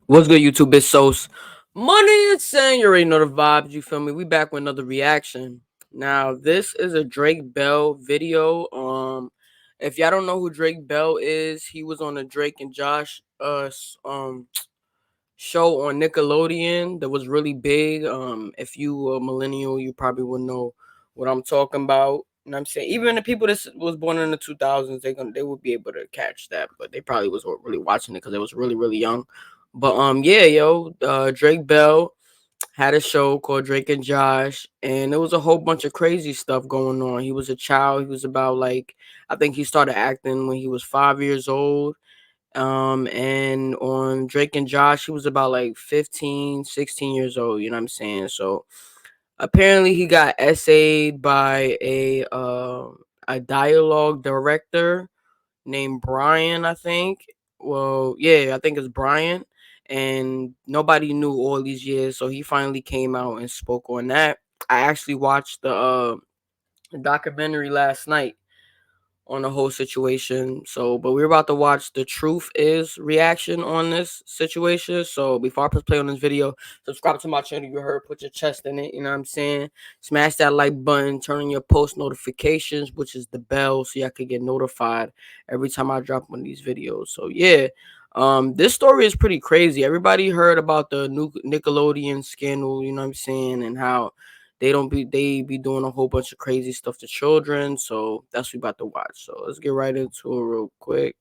What's good, YouTube? It's Sauce. Money and saying you already know the vibes, you feel me? We back with another reaction. Now, this is a Drake Bell video. If y'all don't know who Drake Bell is, he was on the Drake and Josh show on Nickelodeon that was really big. If you a millennial, you probably would know what I'm talking about. You know what I'm saying? Even the people that was born in the 2000s, they would be able to catch that, but they probably was really watching it because they was really young. But yeah, yo, Drake Bell had a show called Drake and Josh, and there was a whole bunch of crazy stuff going on. He was a child. He was about like, I think he started acting when he was 5 years old. And on Drake and Josh, he was about like 15, 16 years old. You know what I'm saying? So apparently he got essayed by a dialogue director named Brian, I think. Well, yeah, I think it's Brian. And nobody knew all these years, so he finally came out and spoke on that. I actually watched the documentary last night on the whole situation. So, but we're about to watch the truth is reaction on this situation. So, before I press play on this video, subscribe to my channel. You heard, put your chest in it. You know what I'm saying? Smash that like button, turn on your post notifications, which is the bell, so y'all can get notified every time I drop one of these videos. So, yeah. This story is pretty crazy. Everybody heard about the new Nickelodeon scandal, you know what I'm saying, and how they be doing a whole bunch of crazy stuff to children. So that's what we about to watch. So let's get right into it real quick.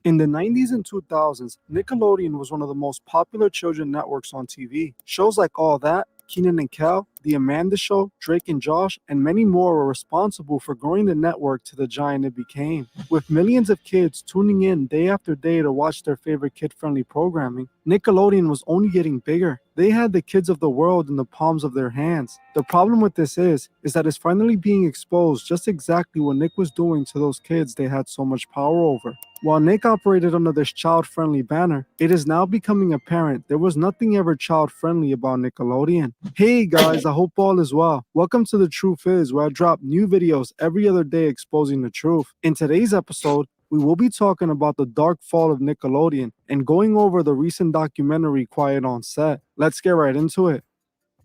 In the 90s and 2000s, Nickelodeon was one of the most popular children networks on TV. Shows like All That, Keenan and Kel, The Amanda Show, Drake and Josh, and many more were responsible for growing the network to the giant it became. With millions of kids tuning in day after day to watch their favorite kid-friendly programming, Nickelodeon was only getting bigger. They had the kids of the world in the palms of their hands. The problem with this is that it's finally being exposed just exactly what Nick was doing to those kids they had so much power over. While Nick operated under this child-friendly banner, it is now becoming apparent there was nothing ever child-friendly about Nickelodeon. Hey guys, I hope all is well. Welcome to The Truth Is, where I drop new videos every other day exposing the truth. In today's episode, we will be talking about the dark fall of Nickelodeon and going over the recent documentary Quiet on Set. Let's get right into it.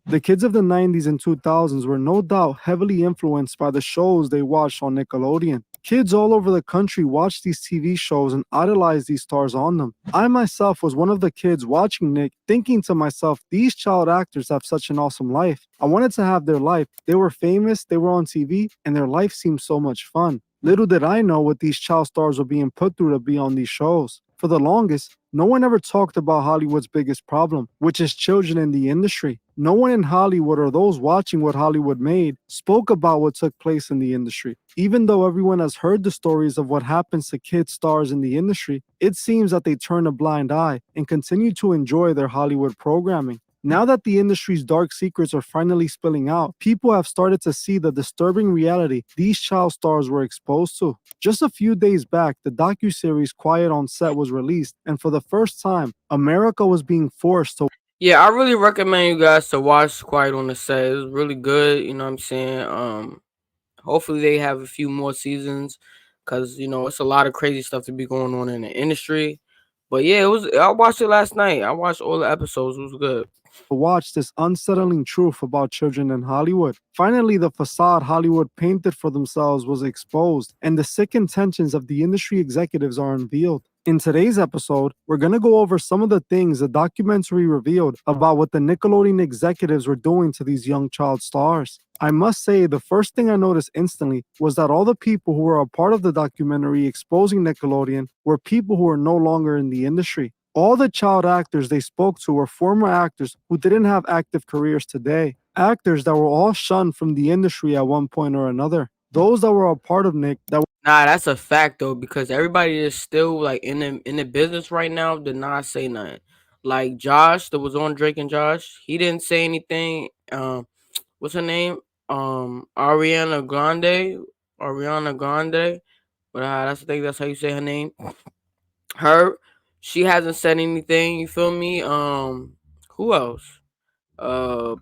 The kids of the 90s and 2000s were no doubt heavily influenced by the shows they watched on Nickelodeon. Kids all over the country watched these TV shows and idolized these stars on them. I myself was one of the kids watching Nick, thinking to myself, these child actors have such an awesome life. I wanted to have their life. They were famous, they were on TV, and their life seemed so much fun. Little did I know what these child stars were being put through to be on these shows. For the longest, no one ever talked about Hollywood's biggest problem, which is children in the industry. No one in Hollywood or those watching what Hollywood made spoke about what took place in the industry. Even though everyone has heard the stories of what happens to kid stars in the industry, it seems that they turn a blind eye and continue to enjoy their Hollywood programming. Now that the industry's dark secrets are finally spilling out, people have started to see the disturbing reality these child stars were exposed to. Just a few days back, the docuseries Quiet on Set was released, and for the first time, America was being forced to Yeah, I really recommend you guys to watch Quiet on the Set. It's really good. You know what I'm saying? Hopefully they have a few more seasons, because it's a lot of crazy stuff to be going on in the industry. But yeah, it was. I watched it last night. I watched all the episodes. It was good. watch this unsettling truth about children in Hollywood. Finally, the facade Hollywood painted for themselves was exposed, and the sick intentions of the industry executives are unveiled. In today's episode, we're going to go over some of the things the documentary revealed about what the Nickelodeon executives were doing to these young child stars. I must say, the first thing I noticed instantly was that all the people who were a part of the documentary exposing Nickelodeon were people who are no longer in the industry. All the child actors they spoke to were former actors who didn't have active careers today. Actors that were all shunned from the industry at one point or another. Those that were a part of Nick that Nah, that's a fact though, because everybody is still like in the business right now did not say nothing. Like Josh, that was on Drake and Josh, he didn't say anything. What's her name? Ariana Grande, Ariana Grande. But that's I think that's how you say her name. Her, she hasn't said anything. You feel me? Who else? Uh,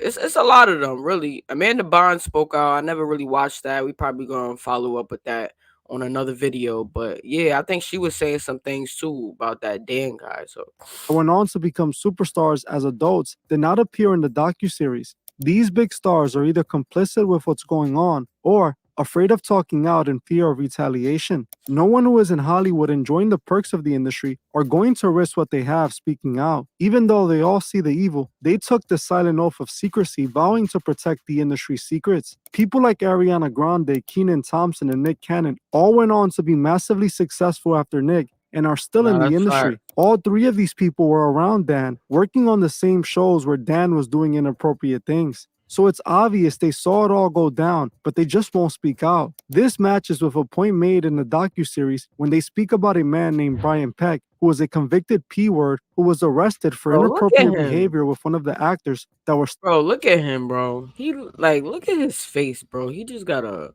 it's a lot of them really. Amanda Bond spoke out. I never really watched that. We probably gonna follow up with that on another video. But yeah, I think she was saying some things too about that Dan guy. So that went on to become superstars as adults did not appear in the docuseries. These big stars are either complicit with what's going on or afraid of talking out in fear of retaliation. No one who is in Hollywood enjoying the perks of the industry are going to risk what they have speaking out. Even though they all see the evil, they took the silent oath of secrecy, vowing to protect the industry's secrets. People like Ariana Grande, Kenan Thompson, and Nick Cannon all went on to be massively successful after Nick and are still in nah, the that's fire. industry. All three of these people were around Dan, working on the same shows where Dan was doing inappropriate things. So it's obvious they saw it all go down, but they just won't speak out. This matches with a point made in the docuseries when they speak about a man named Brian Peck, who was a convicted P-word who was arrested for Bro, look at inappropriate him. behavior with one of the actors that were Bro, look at him, bro. He like look at his face, bro. He just got a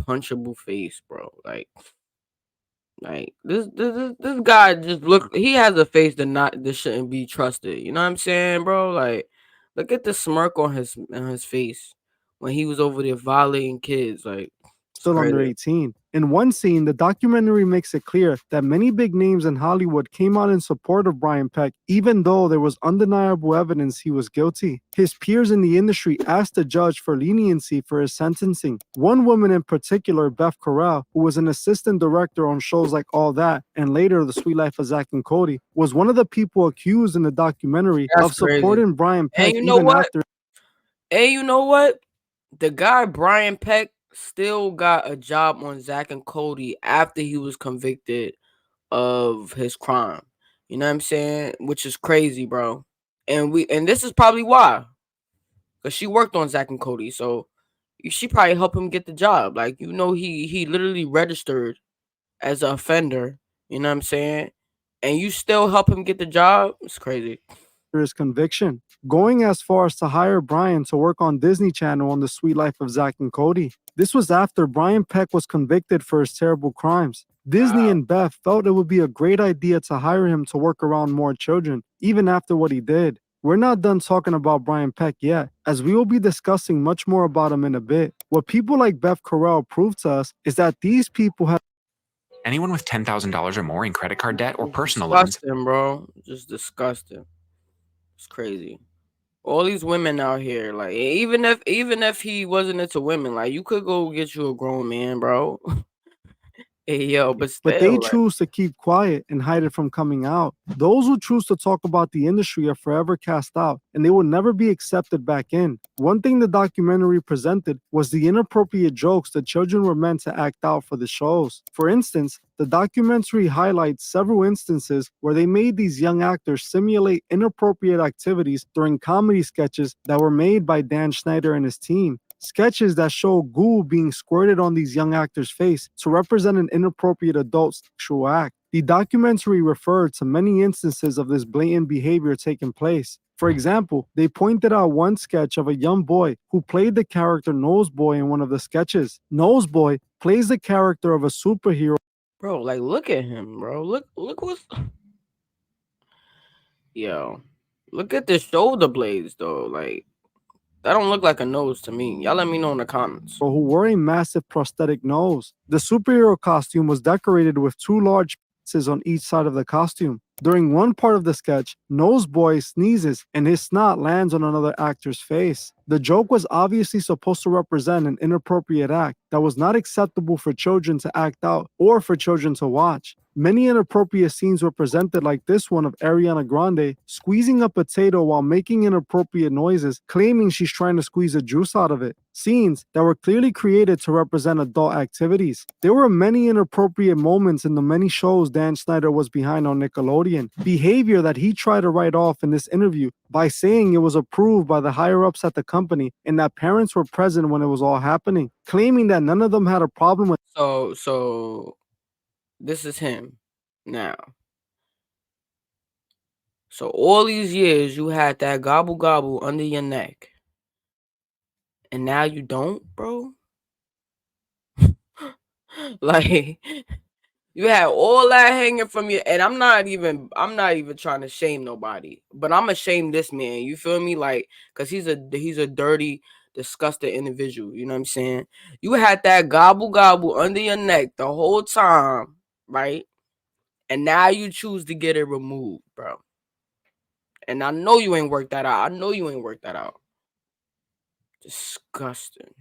punchable face, bro. Like this guy just look. He has a face that shouldn't be trusted. You know what I'm saying, bro? Like, look at the smirk on his face when he was over there violating kids. Like, it's still under crazy. 18. In one scene, the documentary makes it clear that many big names in Hollywood came out in support of Brian Peck, even though there was undeniable evidence he was guilty. His peers in the industry asked the judge for leniency for his sentencing. One woman in particular, Beth Carell, who was an assistant director on shows like All That and later The Sweet Life of Zack and Cody, was one of the people accused in the documentary That's of crazy. supporting Brian And Peck you know even what? after. And you know what? The guy Brian Peck still got a job on Zack and Cody after he was convicted of his crime. You know what I'm saying? Which is crazy, bro. And this is probably why, because she worked on Zack and Cody, so she probably helped him get the job. Like, he literally registered as an offender. You know what I'm saying? And you still help him get the job. It's crazy. His conviction, going as far as to hire Brian to work on Disney Channel on The Sweet Life of Zack and Cody. This was after Brian Peck was convicted for his terrible crimes. Disney Wow. and Beth felt it would be a great idea to hire him to work around more children, even after what he did. We're not done talking about Brian Peck yet, as we will be discussing much more about him in a bit. What people like Beth Carell prove to us is that these people have Anyone with $10,000 or more in credit card debt or It's personal loans. disgusting, bro. Just disgusting. It's crazy. All these women out here, like even if he wasn't into women, like you could go get you a grown man, bro. Hey yo, but but they still, like, choose to keep quiet and hide it from coming out. Those who choose to talk about the industry are forever cast out, and they will never be accepted back in. One thing the documentary presented was the inappropriate jokes the children were meant to act out for the shows. For instance, the documentary highlights several instances where they made these young actors simulate inappropriate activities during comedy sketches that were made by Dan Schneider and his team. Sketches that show goo being squirted on these young actors' face to represent an inappropriate adult sexual act. The documentary referred to many instances of this blatant behavior taking place. For example, they pointed out one sketch of a young boy who played the character Noseboy in one of the sketches. Noseboy plays the character of a superhero. bro, like look at him, bro. Look what's yo. Look at the shoulder blades though. Like that don't look like a nose to me. Y'all let me know in the comments. Who wore a massive prosthetic nose. The superhero costume was decorated with two large pieces on each side of the costume. During one part of the sketch, Noseboy sneezes and his snot lands on another actor's face. The joke was obviously supposed to represent an inappropriate act that was not acceptable for children to act out or for children to watch. Many inappropriate scenes were presented, like this one of Ariana Grande squeezing a potato while making inappropriate noises, claiming she's trying to squeeze the juice out of it. Scenes that were clearly created to represent adult activities. There were many inappropriate moments in the many shows Dan Schneider was behind on Nickelodeon. Behavior that he tried to write off in this interview by saying it was approved by the higher ups at the company and that parents were present when it was all happening, claiming that none of them had a problem with. So this is him now. So all these years you had that gobble gobble under your neck, and now you don't, bro. Like you had all that hanging from you, and I'm not even trying to shame nobody, but I'm gonna shame this man. You feel me? Like, cause he's a dirty, disgusting individual. You know what I'm saying? You had that gobble under your neck the whole time, right? And now you choose to get it removed, bro. And I know you ain't worked that out. I know you ain't worked that out. Disgusting.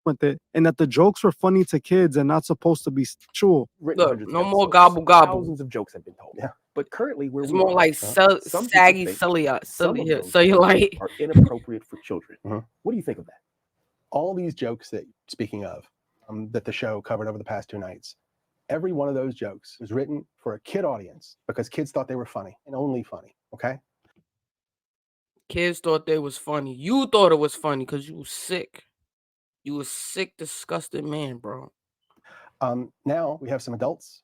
With it, and that the jokes were funny to kids and not supposed to be sexual. Look, no more gobble. Thousands of jokes have been told. Yeah. But currently, where It's we more are, like some saggy, people think cellulite. some of those Cellulite. are inappropriate for children. Mhm. What do you think of that? All these jokes that, speaking of, that the show covered over the past 2 nights, every one of those jokes was written for a kid audience because kids thought they were funny and only funny. Okay. Kids thought they was funny. You thought it was funny because you was sick. You was sick, disgusting man, bro. Now we have some adults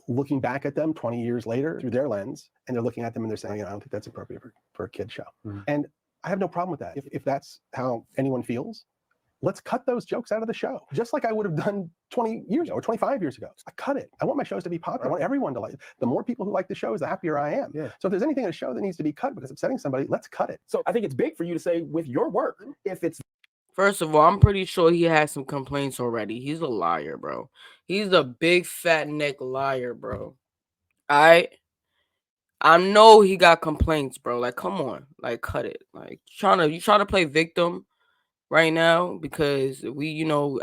looking back at them 20 years later through their lens, and they're looking at them and they're saying, I don't think that's appropriate for a kid show. Mm-hmm. And I have no problem with that. If that's how anyone feels, let's cut those jokes out of the show, just like I would have done 20 years ago or 25 years ago. I cut it. I want my shows to be popular. I want everyone to like it. The more people who like the shows, the happier I am. Yeah. So if there's anything in a show that needs to be cut because it's upsetting somebody, let's cut it. So I think it's big for you to say with your work, if it's First of all, I'm pretty sure he has some complaints already. He's a liar, bro. He's a big fat neck liar, bro. I know he got complaints, bro. Like, come on, like, cut it. Like, you trying to play victim right now because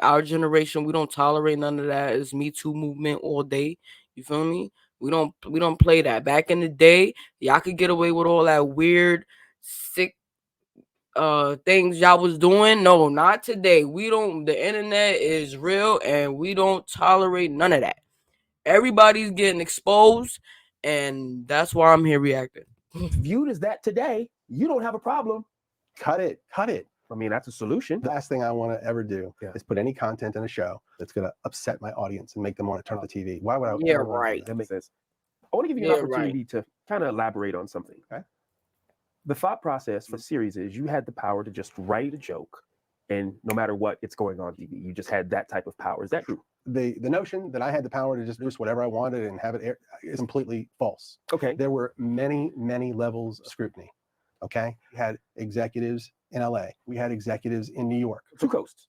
our generation, we don't tolerate none of that. It's Me Too movement all day. You feel me? We don't play that. Back in the day, y'all could get away with all that weird, sick things y'all was doing. No, not today. The internet is real and we don't tolerate none of that. Everybody's getting exposed, and that's why I'm here reacting. viewed as that today, you don't have a problem. Cut it. Cut it. I mean, that's a solution. The last thing I want to ever do is put any content in a show that's going to upset my audience and make them want to turn on the TV. Why would I? Yeah, ever want to do right. that? That makes sense. I want to give you an opportunity to kind of elaborate on something. Okay. The thought process for the series is you had the power to just write a joke, and no matter what, it's going on TV. You just had that type of power. Is that true? The notion that I had the power to just do whatever I wanted and have it air is completely false. Okay. There were many, many levels of scrutiny. Okay. We had executives in LA. We had executives in New York. Two coasts.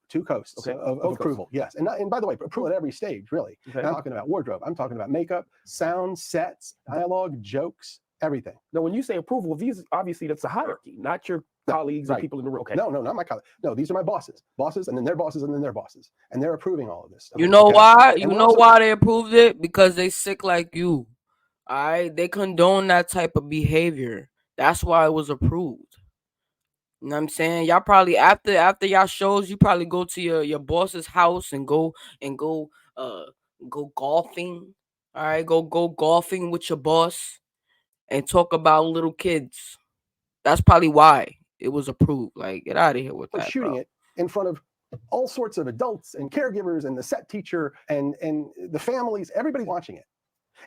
Okay. of approval. Yes. And by the way, approval at every stage, really. Okay. I'm talking about wardrobe. I'm talking about makeup, sound, sets, dialogue, jokes, everything. Now, when you say approval, these obviously that's a hierarchy, not your colleagues or people in the room. Okay. No, not my colleagues. No, these are my bosses, and then their bosses, and then their bosses, and they're approving all of this stuff. You know why? You know why they approved it? Because they sick like you. All right, they condone that type of behavior. That's why it was approved. You know what I'm saying? Y'all probably after y'all shows, you probably go to your boss's house and go golfing. All right, go golfing with your boss and talk about little kids. That's probably why it was approved. Like, get out of here with that. Shooting it in front of all sorts of adults and caregivers and the set teacher and the families, everybody watching it.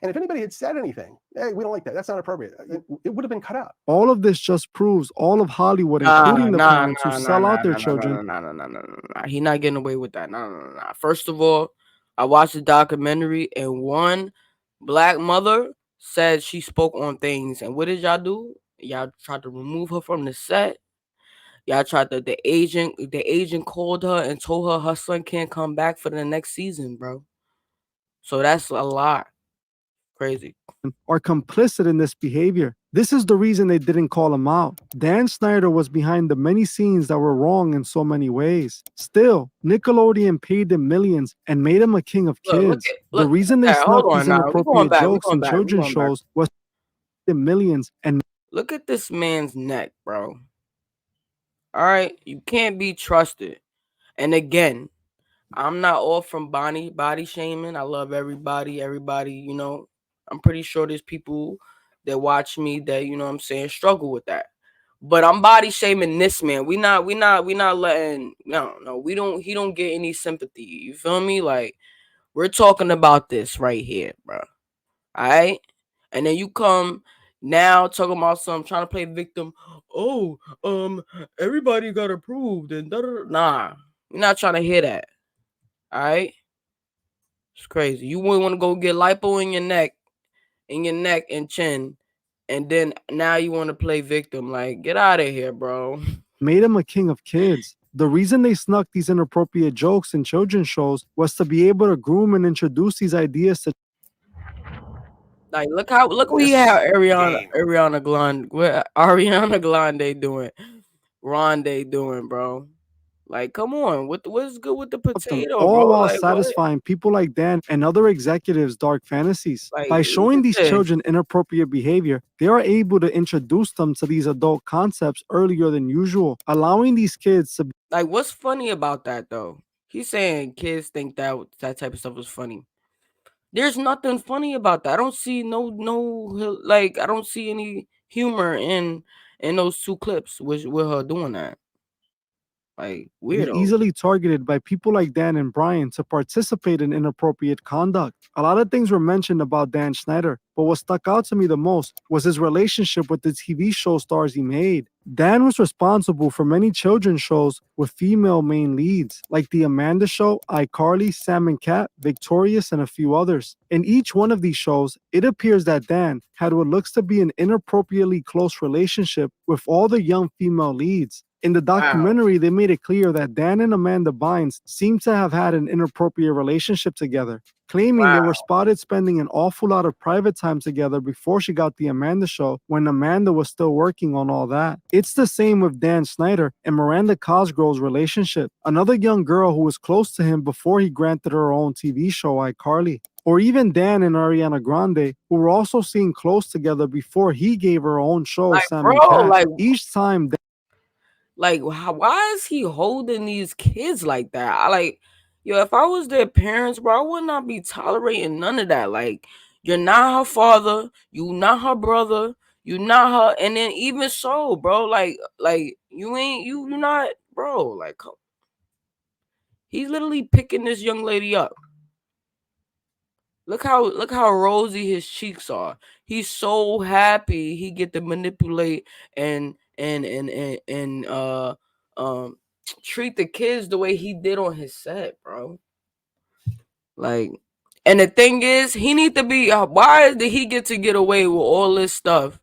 And if anybody had said anything, hey, we don't like that, that's not appropriate, it would have been cut out. All of this just proves all of Hollywood, including the parents who sell out their children. No. He not getting away with that. No. First of all, I watched the documentary and one black mother said she spoke on things. And what did y'all do? Y'all tried to remove her from the set. Y'all tried to, the agent called her and told her son can't come back for the next season, bro. So that's a lot. Crazy. Are complicit in this behavior. This is the reason they didn't call him out. Dan Snyder was behind the many scenes that were wrong in so many ways. Still, Nickelodeon paid him millions and made him a king of kids. The reason they snuck these inappropriate jokes in children's shows was the millions. And look at this man's neck, bro. All right, you can't be trusted. And again, I'm not all from body shaming. I love everybody. Everybody, I'm pretty sure there's people that watch me that, you know what I'm saying, struggle with that. But I'm body shaming this man. We not letting, he don't get any sympathy. You feel me? Like, we're talking about this right here, bro. All right? And then you come now talking about something, trying to play victim. Oh, everybody got approved and nah. We're not trying to hear that. All right? It's crazy. You wouldn't want to go get lipo in your neck and chin, and then now you want to play victim. Like, get out of here, bro. Made him a king of kids. The reason they snuck these inappropriate jokes in children's shows was to be able to groom and introduce these ideas to Like, look what he This had game. Ariana Grande, what Ariana Grande doing, Ronde doing, bro. Like, come on, what's good with the them, potato, all bro? while Like, what? satisfying people like Dan and other executives' dark fantasies. Like, By look showing at these this. children inappropriate behavior, they are able to introduce them to these adult concepts earlier than usual, allowing these kids to Like, what's funny about that though? He's saying kids think that type of stuff is funny. There's nothing funny about that. I don't see like I don't see any humor in those two clips with her doing that. Like, be weirdo. easily targeted by people like Dan and Brian to participate in inappropriate conduct. A lot of things were mentioned about Dan Schneider, but what stuck out to me the most was his relationship with the TV show stars he made. Dan was responsible for many children's shows with female main leads, like The Amanda Show, iCarly, Sam and Cat, Victorious, and a few others. In each one of these shows, it appears that Dan had what looks to be an inappropriately close relationship with all the young female leads. In the Wow. documentary, they made it clear that Dan and Amanda Bynes seemed to have had an inappropriate relationship together, claiming they Wow. were spotted spending an awful lot of private time together before she got the Amanda Show when Amanda was still working on all that. It's the same with Dan Snyder and Miranda Cosgrove's relationship, another young girl who was close to him before he granted her own TV show, iCarly. Or even Dan and Ariana Grande, who were also seen close together before he gave her own show, Like, Sam and bro, Cat. like Each time why is he holding these kids like that? Yo, if I was their parents, bro, I would not be tolerating none of that. Like, you're not her father, you not her brother, you not her, and then even so, bro, like you ain't you not, bro. Like, he's literally picking this young lady up. Look how rosy his cheeks are. He's so happy he get to manipulate and treat the kids the way he did on his set, bro. Like, and the thing is, he need to be. Why did he get to get away with all this stuff,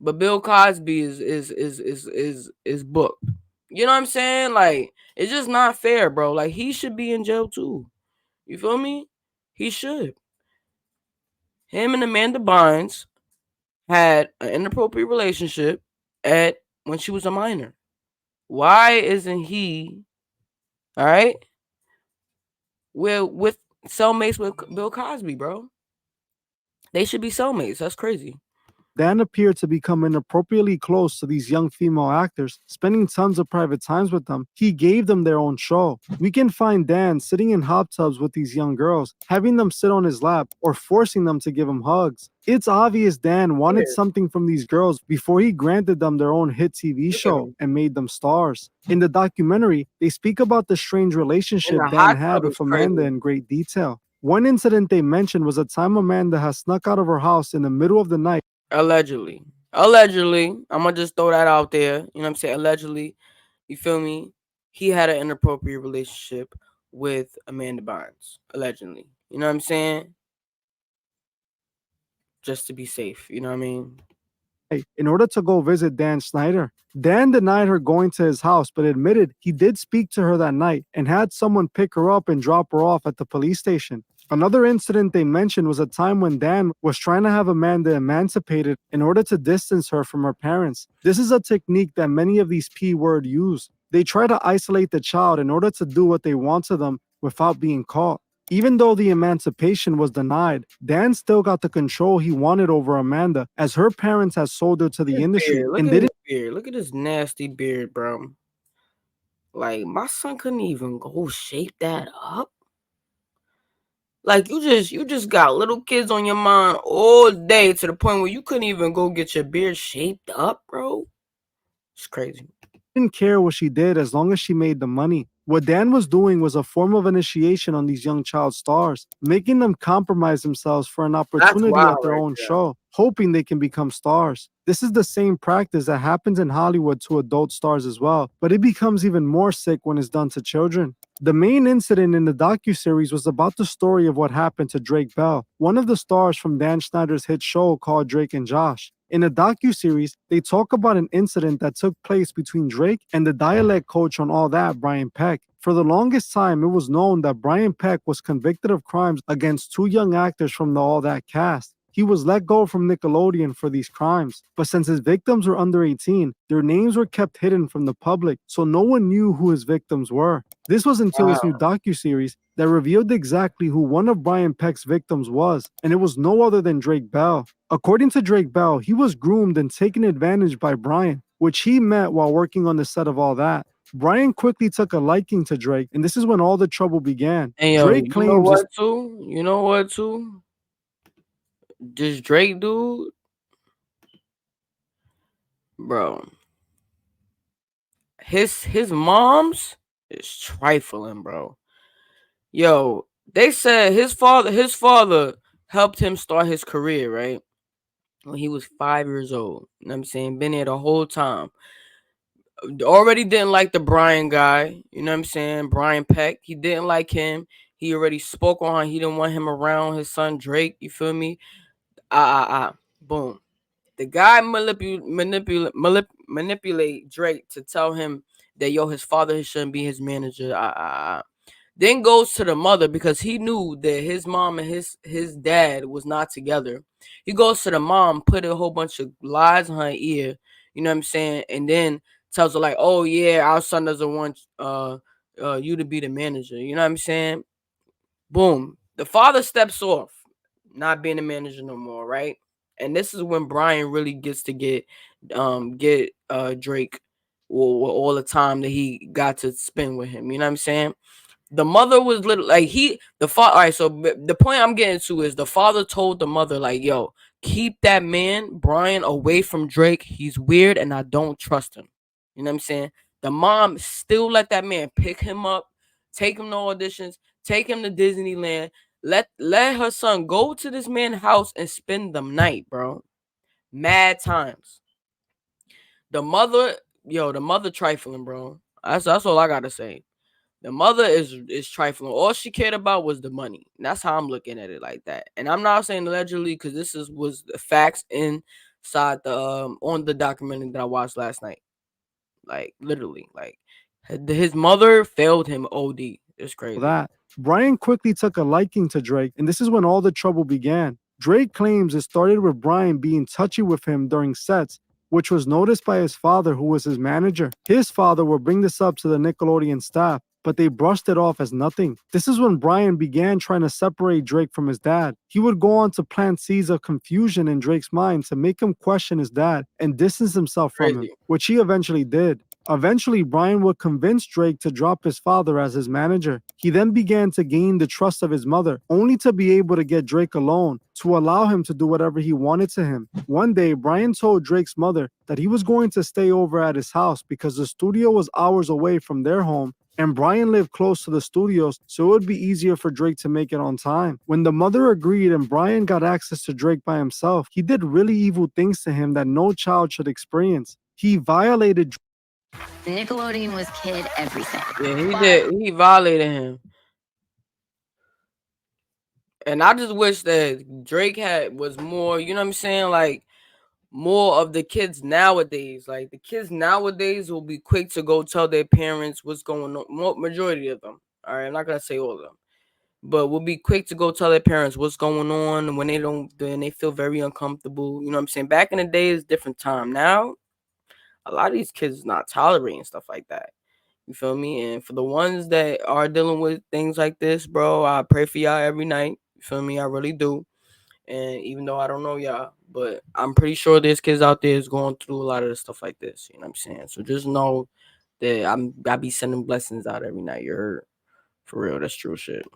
but Bill Cosby is booked? You know what I'm saying? Like, it's just not fair, bro. Like, he should be in jail too. You feel me? He should. Him and Amanda Bynes had an inappropriate relationship at when she was a minor. Why isn't he all right? With cellmates with Bill Cosby, bro. They should be cellmates. That's crazy. Dan appeared to become inappropriately close to these young female actors, spending tons of private times with them. He gave them their own show. We can find Dan sitting in hot tubs with these young girls, having them sit on his lap, or forcing them to give him hugs. It's obvious Dan wanted Yeah. something from these girls before he granted them their own hit TV Look at show him. and made them stars. In the documentary, they speak about the strange In relationship the Dan hot had tub is with Amanda crazy. in great detail. One incident they mentioned was a time Amanda has snuck out of her house in the middle of the night. Allegedly. I'm gonna just throw that out there. You know what I'm saying? Allegedly. You feel me? He had an inappropriate relationship with Amanda Bynes. Allegedly. You know what I'm saying? Just to be safe. You know what I mean? In order to go visit Dan Snyder. Dan denied her going to his house, but admitted he did speak to her that night and had someone pick her up and drop her off at the police station. Another incident they mentioned was a time when Dan was trying to have Amanda emancipated in order to distance her from her parents. This is a technique that many of these P-word use. They try to isolate the child in order to do what they want to them without being caught. Even though the emancipation was denied, Dan still got the control he wanted over Amanda, as her parents had sold her to the industry Beard. Look and at his didn't beard. Look at his nasty beard, bro. Like, my son couldn't even go shape that up. Like, you just got little kids on your mind all day to the point where you couldn't even go get your beard shaped up, bro. It's crazy. care what she did as long as she made the money. What Dan was doing was a form of initiation on these young child stars, making them compromise themselves for an That's opportunity wild at their right own there. show, hoping they can become stars. This is the same practice that happens in Hollywood to adult stars as well, but it becomes even more sick when it's done to children. The main incident in the docuseries was about the story of what happened to Drake Bell, one of the stars from Dan Schneider's hit show called Drake and Josh. In a docuseries, they talk about an incident that took place between Drake and the dialect coach on All That, Brian Peck. For the longest time, it was known that Brian Peck was convicted of crimes against two young actors from the All That cast. He was let go from Nickelodeon for these crimes. But since his victims were under 18, their names were kept hidden from the public, so no one knew who his victims were. This was until this new docuseries that revealed exactly who one of Brian Peck's victims was, and it was no other than Drake Bell. According to Drake Bell, he was groomed and taken advantage by Brian, which he met while working on the set of All That. Brian quickly took a liking to Drake, and this is when all the trouble began. And yo, Drake you know claims what too? You know what too? This Drake dude, bro. His mom's is trifling, bro. Yo, they said his father helped him start his career, right? When he was 5 years old. You know what I'm saying? Been there the whole time. Already didn't like the Brian guy. You know what I'm saying? Brian Peck. He didn't like him. He already spoke on how he didn't want him around his son Drake. You feel me? Boom. The guy manipulate Drake to tell him that his father shouldn't be his manager. Then goes to the mother because he knew that his mom and his dad was not together. He goes to the mom, put a whole bunch of lies in her ear, you know what I'm saying, and then tells her like, "Oh yeah, our son doesn't want you to be the manager." You know what I'm saying? Boom. The father steps off, not being a manager no more, right? And this is when Brian really gets to get Drake all the time that he got to spend with him. You know what I'm saying? The mother was little like the father. All right, so the point I'm getting to is the father told the mother like, "Yo, keep that man Brian away from Drake. He's weird, and I don't trust him." You know what I'm saying? The mom still let that man pick him up, take him to auditions, take him to Disneyland. Let her son go to this man's house and spend the night, bro. Mad times. The mother trifling, bro. That's all I gotta say. The mother is trifling. All she cared about was the money. And that's how I'm looking at it like that. And I'm not saying allegedly because was the facts inside the on the documentary that I watched last night. Like literally, like his mother failed him. OD. It's crazy. that, Brian quickly took a liking to Drake, and this is when all the trouble began. Drake claims it started with Brian being touchy with him during sets, which was noticed by his father, who was his manager. His father would bring this up to the Nickelodeon staff, but they brushed it off as nothing. This is when Brian began trying to separate Drake from his dad. He would go on to plant seeds of confusion in Drake's mind to make him question his dad and distance himself from him, Crazy. which he eventually did. Eventually, Brian would convince Drake to drop his father as his manager. He then began to gain the trust of his mother, only to be able to get Drake alone, to allow him to do whatever he wanted to him. One day, Brian told Drake's mother that he was going to stay over at his house because the studio was hours away from their home, and Brian lived close to the studios, so it would be easier for Drake to make it on time. When the mother agreed and Brian got access to Drake by himself, he did really evil things to him that no child should experience. He violated Nickelodeon was kid everything. Yeah, he did. He violated him. And I just wish that Drake was more, you know what I'm saying? Like more of the kids nowadays. Like the kids nowadays will be quick to go tell their parents what's going on. Majority of them. All right, I'm not gonna say all of them. But will be quick to go tell their parents what's going on when they feel very uncomfortable. You know what I'm saying? Back in the day, it's different time. Now, a lot of these kids is not tolerating stuff like that. You feel me? And for the ones that are dealing with things like this, bro, I pray for y'all every night. You feel me? I really do. And even though I don't know y'all, but I'm pretty sure there's kids out there is going through a lot of the stuff like this. You know what I'm saying? So just know that I be sending blessings out every night. You heard? For real, that's true shit.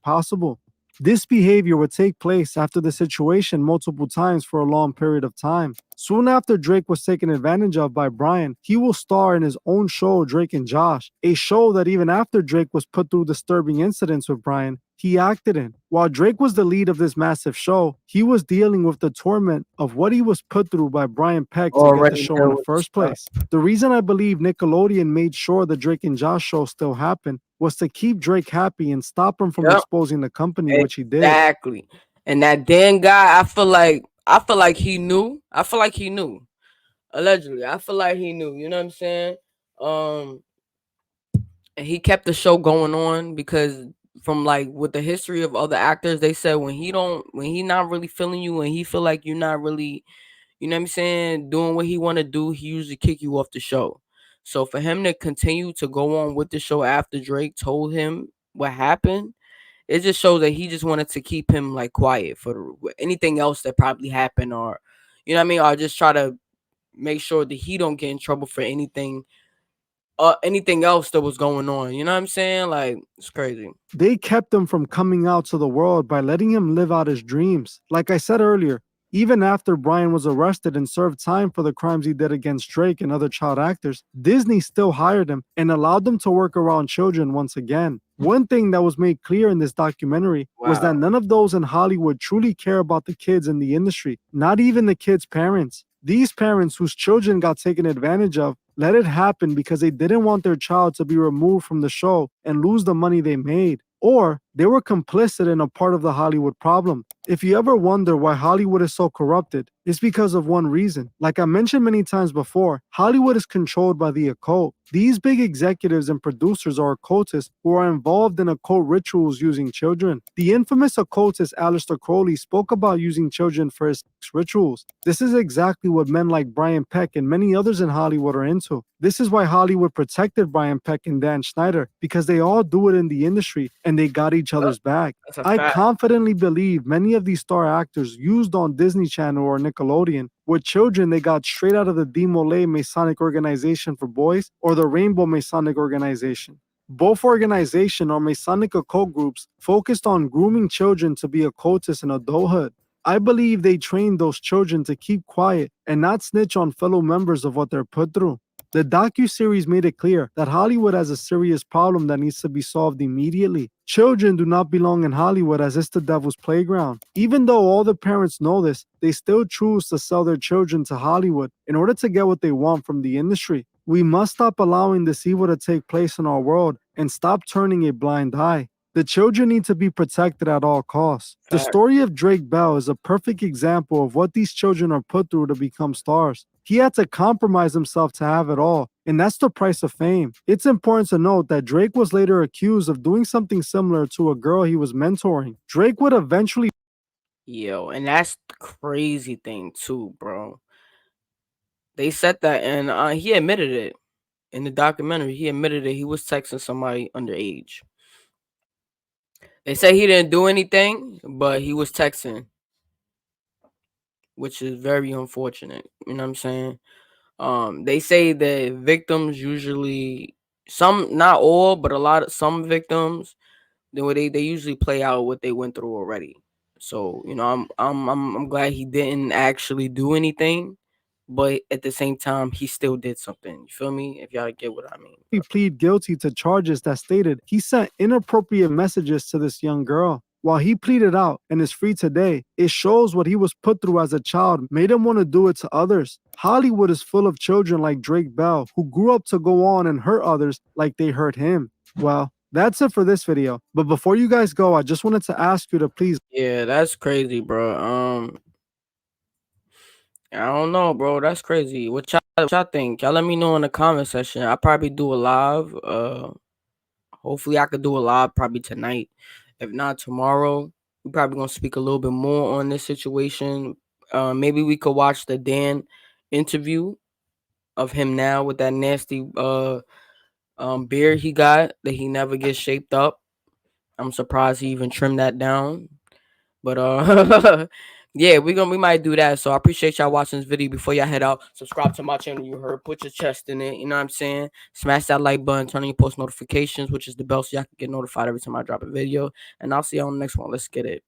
possible. This behavior would take place after the situation multiple times for a long period of time. Soon after Drake was taken advantage of by Brian, he will star in his own show, Drake and Josh, a show that even after Drake was put through disturbing incidents with Brian, he acted in. While Drake was the lead of this massive show, he was dealing with the torment of what he was put through by Brian Peck to get the show in the first place. The reason I believe Nickelodeon made sure the Drake and Josh show still happened was to keep Drake happy and stop him from exposing the company, which he did. Exactly. And that Dan guy, I feel like I feel like he knew. I feel like he knew. Allegedly, I feel like he knew. You know what I'm saying? Um, and he kept the show going on because from like with the history of other actors, they said when he not really feeling you and he feel like you're not really, you know what I'm saying, doing what he want to do, he usually kick you off the show. So for him to continue to go on with the show after Drake told him what happened, it just shows that he just wanted to keep him like quiet for anything else that probably happened, or you know what I mean, or just try to make sure that he don't get in trouble for anything else that was going on. You know what I'm saying? Like, it's crazy. They kept him from coming out to the world by letting him live out his dreams. Like I said earlier, even after Brian was arrested and served time for the crimes he did against Drake and other child actors, Disney still hired him and allowed them to work around children once again. One thing that was made clear in this documentary was that Wow. none of those in Hollywood truly care about the kids in the industry, not even the kids' parents. These parents whose children got taken advantage of let it happen because they didn't want their child to be removed from the show and lose the money they made. Or they were complicit in a part of the Hollywood problem. If you ever wonder why Hollywood is so corrupted, it's because of one reason. Like I mentioned many times before, Hollywood is controlled by the occult. These big executives and producers are occultists who are involved in occult rituals using children. The infamous occultist Aleister Crowley spoke about using children for his rituals. This is exactly what men like Brian Peck and many others in Hollywood are into. This is why Hollywood protected Brian Peck and Dan Schneider, because they all do it in the industry and they got each other's back. That's a I fact. confidently believe many of these star actors used on Disney Channel or Nickelodeon were children they got straight out of the Demolay Masonic Organization for Boys or the Rainbow Masonic Organization. Both organization or Masonic occult groups focused on grooming children to be occultists in adulthood. I believe they trained those children to keep quiet and not snitch on fellow members of what they're put through. The docuseries made it clear that Hollywood has a serious problem that needs to be solved immediately. Children do not belong in Hollywood as it's the devil's playground. Even though all the parents know this, they still choose to sell their children to Hollywood in order to get what they want from the industry. We must stop allowing this evil to take place in our world and stop turning a blind eye. The children need to be protected at all costs. The Fact. story of Drake Bell is a perfect example of what these children are put through to become stars. He had to compromise himself to have it all, and that's the price of fame. It's important to note that Drake was later accused of doing something similar to a girl he was mentoring. Drake would eventually Yo, and that's the crazy thing too, bro. They said that, and he admitted it in the documentary. He admitted it. He was texting somebody underage. They say he didn't do anything, but he was texting, which is very unfortunate. You know what I'm saying? They say that victims usually, some, not all, but a lot of some victims, they usually play out what they went through already. So you know, I'm glad he didn't actually do anything, but at the same time, he still did something. You feel me? If y'all get what I mean. plead guilty to charges that stated he sent inappropriate messages to this young girl. While he pleaded out and is free today, it shows what he was put through as a child made him want to do it to others. Hollywood is full of children like Drake Bell who grew up to go on and hurt others like they hurt him. Well, that's it for this video. But before you guys go, I just wanted to ask you to please Yeah, that's crazy, bro. I don't know, bro. That's crazy. What y'all think? Y'all let me know in the comment section. I'll probably do a live. Hopefully I could do a live probably tonight. If not tomorrow, we're probably gonna speak a little bit more on this situation. Maybe we could watch the Dan interview of him now with that nasty beard he got that he never gets shaped up. I'm surprised he even trimmed that down. But yeah, we might do that. So I appreciate y'all watching this video. Before y'all head out, subscribe to my channel. You heard, put your chest in it. You know what I'm saying? Smash that like button, turn on your post notifications, which is the bell, so y'all can get notified every time I drop a video. And I'll see y'all on the next one. Let's get it.